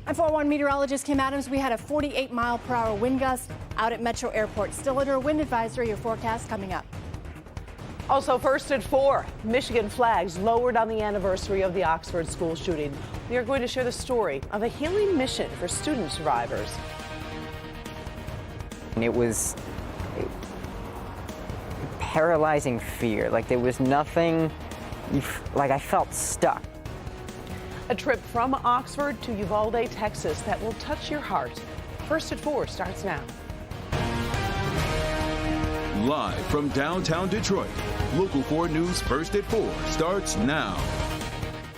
I'm 401 meteorologist Kim Adams. We had a 48-mile-per-hour wind gust out at Metro Airport. Still under a wind advisory. Your forecast coming up. Also, first at 4, Michigan flags lowered on the anniversary of the Oxford school shooting. We are going to share the story of a healing mission for student survivors. It was paralyzing fear. Like there was nothing, like I felt stuck. A trip from Oxford to Uvalde, Texas that will touch your heart. First at 4 starts now. Live from downtown Detroit, Local 4 News First at 4 starts now.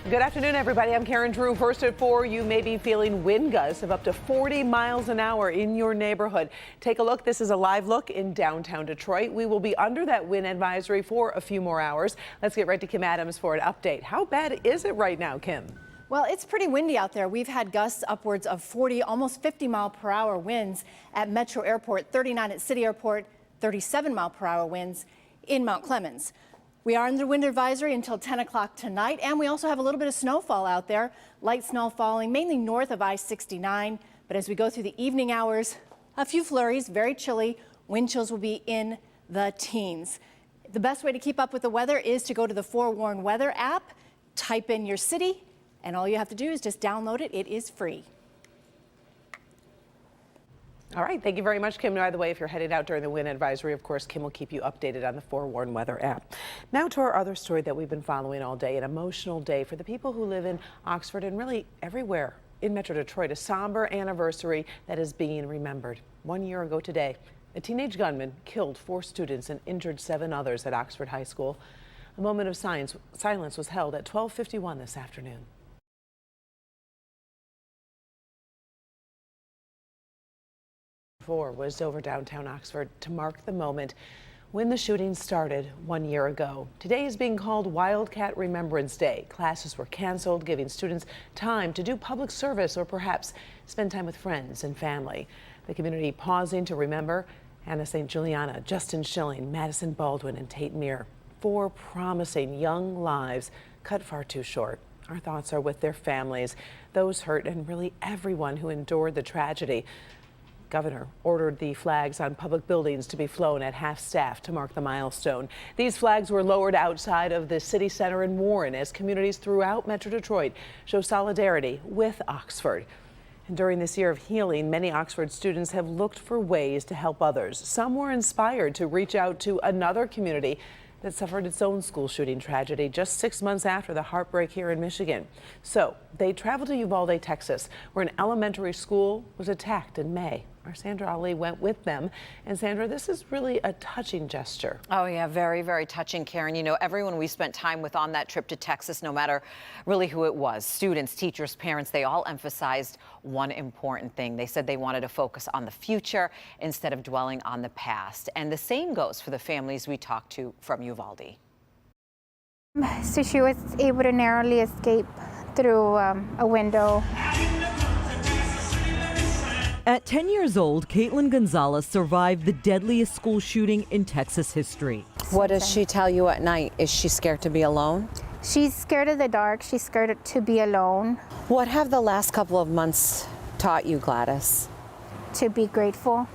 Good afternoon, everybody. I'm Karen Drew. First at 4, you may be feeling wind gusts of up to 40 miles an hour in your neighborhood. Take a look. This is a live look in downtown Detroit. We will be under that wind advisory for a few more hours. Let's get right to Kim Adams for an update. How bad is it right now, Kim? Well, it's pretty windy out there. We've had gusts upwards of 40, almost 50-mile-per-hour winds at Metro Airport, 39 at City Airport, 37-mile-per-hour winds in Mount Clemens. We are under wind advisory until 10 o'clock tonight, and we also have a little bit of snowfall out there. Light snow falling mainly north of I-69, but as we go through the evening hours, a few flurries, very chilly. Wind chills will be in the teens. The best way to keep up with the weather is to go to the Forewarn Weather app, type in your city, and all you have to do is just download it. It is free. All right, thank you very much, Kim. By the way, if you're headed out during the wind advisory, of course, Kim will keep you updated on the Forewarn Weather app. Now to our other story that we've been following all day, an emotional day for the people who live in Oxford and really everywhere in Metro Detroit, a somber anniversary that is being remembered. 1 year ago today, a teenage gunman killed 4 students and injured 7 others at Oxford High School. A moment of silence was held at 12:51 this afternoon. Was over downtown Oxford to mark the moment when the shooting started 1 year ago. Today is being called Wildcat Remembrance Day. Classes were canceled, giving students time to do public service or perhaps spend time with friends and family. The community pausing to remember Anna St. Juliana, Justin Schilling, Madison Baldwin, and Tate Meir. 4 promising young lives cut far too short. Our thoughts are with their families, those hurt, and really everyone who endured the tragedy. Governor ordered the flags on public buildings to be flown at half-staff to mark the milestone. These flags were lowered outside of the city center in Warren as communities throughout Metro Detroit show solidarity with Oxford. And during this year of healing, many Oxford students have looked for ways to help others. Some were inspired to reach out to another community that suffered its own school shooting tragedy just 6 months after the heartbreak here in Michigan. So they traveled to Uvalde, Texas, where an elementary school was attacked in May. Our Sandra Ali went with them. And Sandra, this is really a touching gesture. Oh, yeah, very, very touching, Karen. You know, everyone we spent time with on that trip to Texas, no matter really who it was, students, teachers, parents, they all emphasized one important thing. They said they wanted to focus on the future instead of dwelling on the past. And the same goes for the families we talked to from Uvalde. So she was able to narrowly escape through a window. At 10 years old, Caitlin Gonzalez survived the deadliest school shooting in Texas history. What does she tell you at night? Is she scared to be alone? She's scared of the dark. She's scared to be alone. What have the last couple of months taught you, Gladys? To be grateful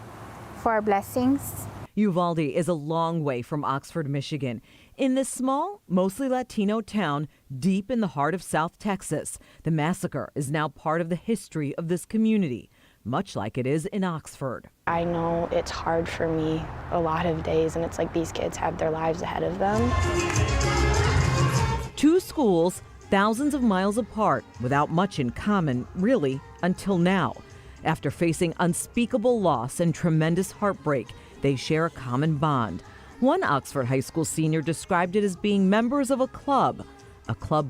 for our blessings. Uvalde is a long way from Oxford, Michigan. In this small, mostly Latino town deep in the heart of South Texas, the massacre is now part of the history of this community, much like it is in Oxford. I know it's hard for me a lot of days, and it's like these kids have their lives ahead of them. 2 schools, thousands of miles apart, without much in common, really, until now. After facing unspeakable loss and tremendous heartbreak, they share a common bond. One Oxford High School senior described it as being members of a club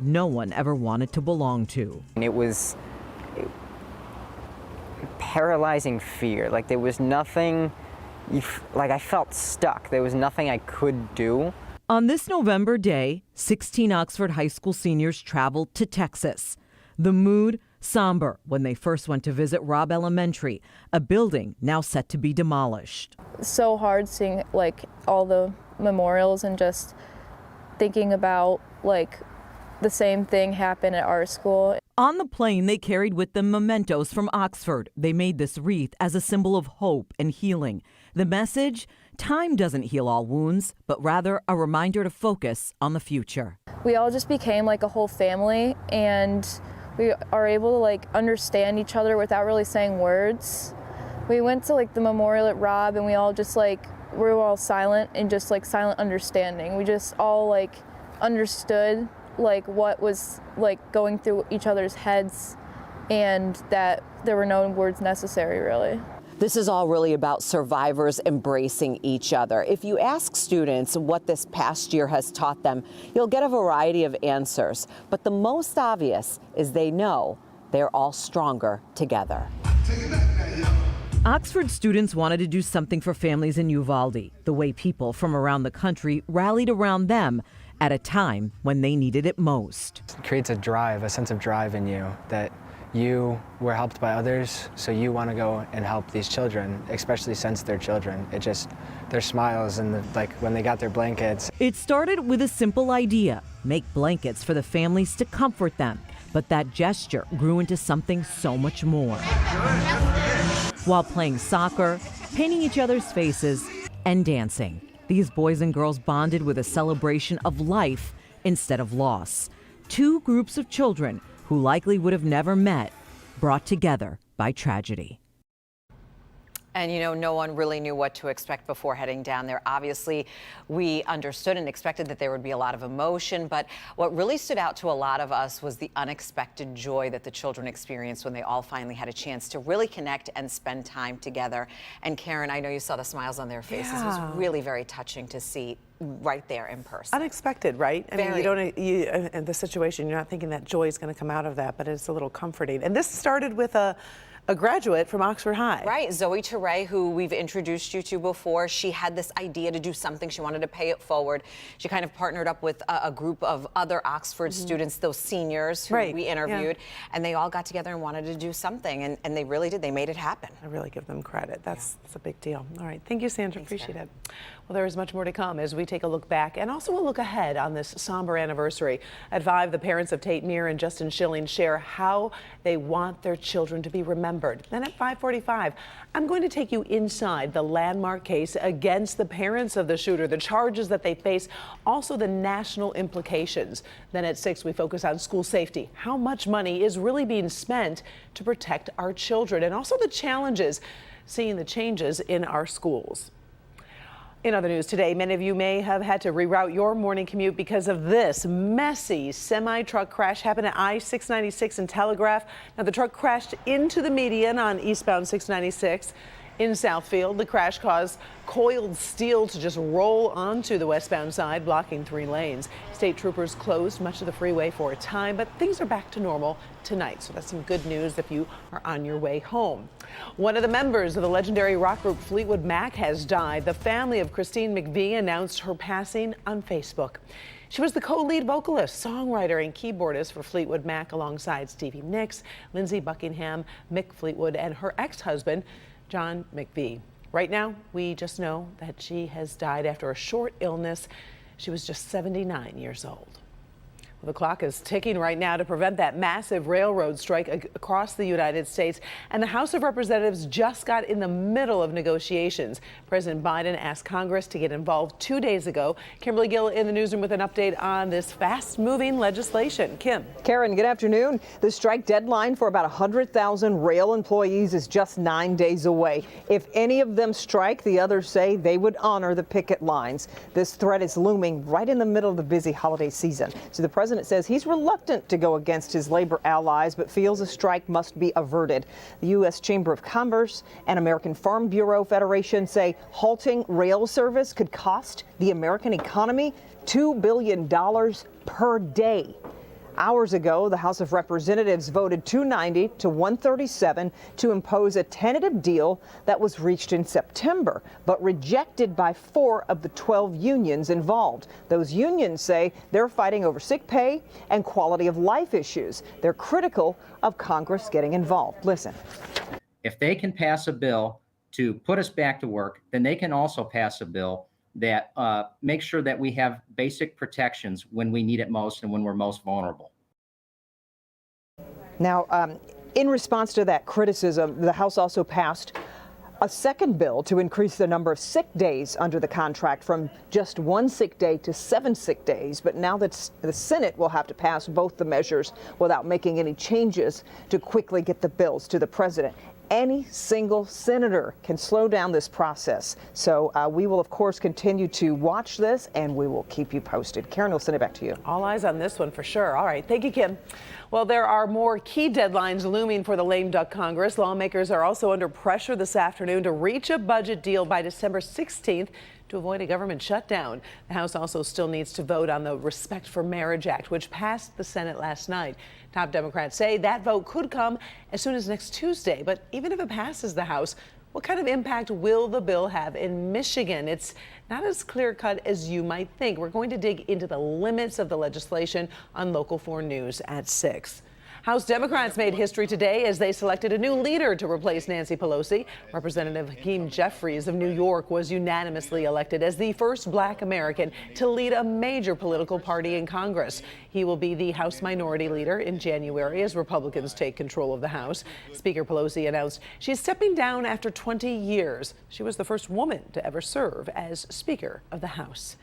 no one ever wanted to belong to. It was paralyzing fear. Like there was nothing, like I felt stuck. There was nothing I could do. On this November day, 16 Oxford High School seniors traveled to Texas. The mood somber when they first went to visit Robb Elementary, a building now set to be demolished. So hard seeing like all the memorials and just thinking about like the same thing happen at our school. On the plane, they carried with them mementos from Oxford. They made this wreath as a symbol of hope and healing. The message? Time doesn't heal all wounds, but rather a reminder to focus on the future. We all just became like a whole family, and we are able to like understand each other without really saying words. We went to like the memorial at Rob, and we all just like, we were all silent and just like silent understanding. We just all like understood like what was like going through each other's heads, and that there were no words necessary really. This is all really about survivors embracing each other. If you ask students what this past year has taught them, you'll get a variety of answers. But the most obvious is they know they're all stronger together. Oxford students wanted to do something for families in Uvalde, the way people from around the country rallied around them at a time when they needed it most. It creates a drive, a sense of drive in you that you were helped by others, so you want to go and help these children, especially since they're children. It just, their smiles and like when they got their blankets. It started with a simple idea, make blankets for the families to comfort them. But that gesture grew into something so much more. While playing soccer, painting each other's faces, and dancing, these boys and girls bonded with a celebration of life instead of loss. Two groups of children who likely would have never met, brought together by tragedy. And, you know, no one really knew what to expect before heading down there. Obviously, we understood and expected that there would be a lot of emotion, but what really stood out to a lot of us was the unexpected joy that the children experienced when they all finally had a chance to really connect and spend time together. And Karen, I know you saw the smiles on their faces. It was really very touching to see right there in person. Unexpected, right? I mean, Very. you don't, in the situation, you're not thinking that joy is going to come out of that, but it's a little comforting. And this started with a graduate from Oxford High. Right, Zoe Teray, who we've introduced you to before, she had this idea to do something. She wanted to pay it forward. She kind of partnered up with a group of other Oxford students, those seniors who we interviewed, and they all got together and wanted to do something, and they really did. They made it happen. I really give them credit. That's a big deal. All right, thank you, Sandra. Appreciate it. Well, there is much more to come as we take a look back and also a look ahead on this somber anniversary. At 5, the parents of Tate Meir and Justin Schilling share how they want their children to be remembered. Then at 5:45, I'm going to take you inside the landmark case against the parents of the shooter, the charges that they face, also the national implications. Then at 6, we focus on school safety, how much money is really being spent to protect our children, and also the challenges seeing the changes in our schools. In other news today, many of you may have had to reroute your morning commute because of this messy semi-truck crash happened at I-696 in Telegraph. Now, the truck crashed into the median on eastbound 696 in Southfield. The crash caused coiled steel to just roll onto the westbound side, blocking 3 lanes. State troopers closed much of the freeway for a time, but things are back to normal tonight. So that's some good news if you are on your way home. One of the members of the legendary rock group Fleetwood Mac has died. The family of Christine McVie announced her passing on Facebook. She was the co-lead vocalist, songwriter, and keyboardist for Fleetwood Mac alongside Stevie Nicks, Lindsey Buckingham, Mick Fleetwood, and her ex-husband, John McVie. Right now, we just know that she has died after a short illness. She was just 79 years old. Well, the clock is ticking right now to prevent that massive railroad strike across the United States. And the House of Representatives just got in the middle of negotiations. President Biden asked Congress to get involved 2 days ago. Kimberly Gill in the newsroom with an update on this fast-moving legislation. Kim. Karen, good afternoon. The strike deadline for about 100,000 rail employees is just 9 days away. If any of them strike, the others say they would honor the picket lines. This threat is looming right in the middle of the busy holiday season. So the president says he's reluctant to go against his labor allies, but feels a strike must be averted. The U.S. Chamber of Commerce and American Farm Bureau Federation say halting rail service could cost the American economy $2 billion per day. Hours ago, the House of Representatives voted 290 to 137 to impose a tentative deal that was reached in September, but rejected by 4 of the 12 unions involved. Those unions say they're fighting over sick pay and quality of life issues. They're critical of Congress getting involved. Listen. If they can pass a bill to put us back to work, then they can also pass a bill that makes sure that we have basic protections when we need it most and when we're most vulnerable. Now, in response to that criticism, the House also passed a second bill to increase the number of sick days under the contract from just 1 sick day to 7 sick days. But now that the Senate will have to pass both the measures without making any changes to quickly get the bills to the president. Any single senator can slow down this process. So we will, of course, continue to watch this, and we will keep you posted. Karen, we'll send it back to you. All eyes on this one for sure. All right. Thank you, Kim. Well, there are more key deadlines looming for the lame duck Congress. Lawmakers are also under pressure this afternoon to reach a budget deal by December 16th to avoid a government shutdown. The House also still needs to vote on the Respect for Marriage Act, which passed the Senate last night. Top Democrats say that vote could come as soon as next Tuesday. But even if it passes the House, what kind of impact will the bill have in Michigan? It's not as clear-cut as you might think. We're going to dig into the limits of the legislation on Local 4 News at 6. House Democrats made history today as they selected a new leader to replace Nancy Pelosi. Representative Hakeem Jeffries of New York was unanimously elected as the first Black American to lead a major political party in Congress. He will be the House Minority Leader in January as Republicans take control of the House. Speaker Pelosi announced she's stepping down after 20 years. She was the first woman to ever serve as Speaker of the House.